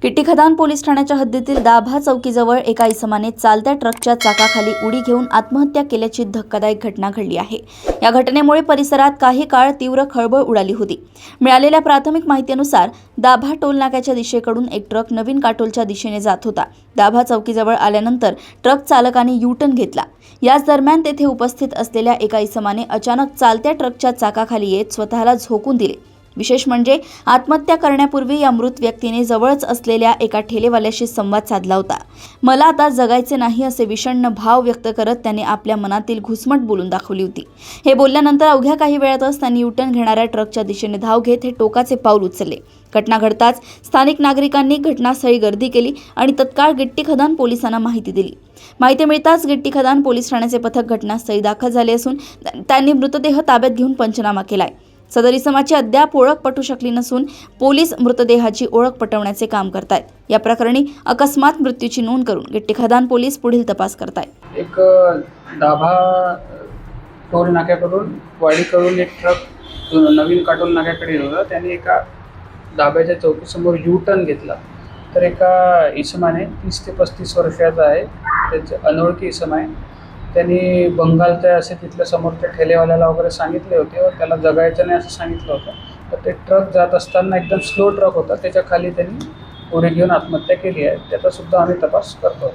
किट्टीखदान police ठाण्याच्या हद्दीतील दाभा चौकीजवळ एका इसमाने चालत्या ट्रकच्या चाकाखाली उडी घेऊन आत्महत्या केल्याची धक्कादायक घटना घडली आहे। या घटनेमुळे परिसरात काही काळ तीव्र खळबळ उडाली होती। मिळालेल्या प्राथमिक माहितीनुसार दाभा टोल नाक्याच्या दिशेकडून एक ट्रक नवीन काटोलच्या दिशेने जात होता। दाभा चौकीजवळ आल्यानंतर ट्रक चालकाने यू-टर्न घेतला। याच दरम्यान तेथे उपस्थित असलेल्या एका इसमाने अचानक चालत्या ट्रकच्या चाकाखाली येत स्वतःला झोकून दिले। विशेष म्हणजे आत्महत्या करण्यापूर्वी या मृत व्यक्तीने जवळच असलेल्या एका ठेलेवाल्याशी संवाद साधला होता। मला आता जगायचे नाही असे विषण्ण भाव व्यक्त करत त्याने आपल्या मनातील घुसमट बोलून दाखवली होती। हे बोलल्यानंतर अवघ्या काही वेळातच त्यांनी यू-टर्न घेणाऱ्या ट्रकच्या दिशेने धाव घेत हे टोकाचे पाऊल उचलले। घटना घडताच स्थानिक नागरिकांनी घटनास्थळी गर्दी केली आणि तत्काळ गिट्टीखदान पोलिसांना माहिती दिली। माहिती मिळताच गिट्टीखदान पोलीस ठाण्याचे पथक घटनास्थळी दाखल झाले असून त्यांनी मृतदेह ताब्यात घेऊन पंचनामा केलाय। सदर इसमाची अद्याप ओळख पटू शकली नसून पोलीस मृतदेहाची ओळख पटवण्याचे काम करतायत। या प्रकरणी अकस्मात मृत्यूची नोंद करून गिट्टीखदान पोलीस पुढील तपास करतायत। एक दाभा टोल नाक्याकडून वाडीकडून एक ट्रक नवीन काटोल नाक्याकडे येत होता। त्याने एका दाभ्याच्या चौकीसमोर यू-टर्न घेतला। तर एका इसमाने 30 ते 35 वर्षाचा आहे, त्याचे अनोळखी इसम आहे। त्यांनी बंगालच्या असे तिथल्या समोरच्या ठेलेवाल्याला वगैरे सांगितले होते व त्याला जगायचं नाही असं सांगितलं होतं। तर ते ट्रक जात असताना एकदम स्लो ट्रक होता, त्याच्या खाली त्यांनी उडी घेऊन आत्महत्या केली आहे। त्याचा सुद्धा आम्ही तपास करतो।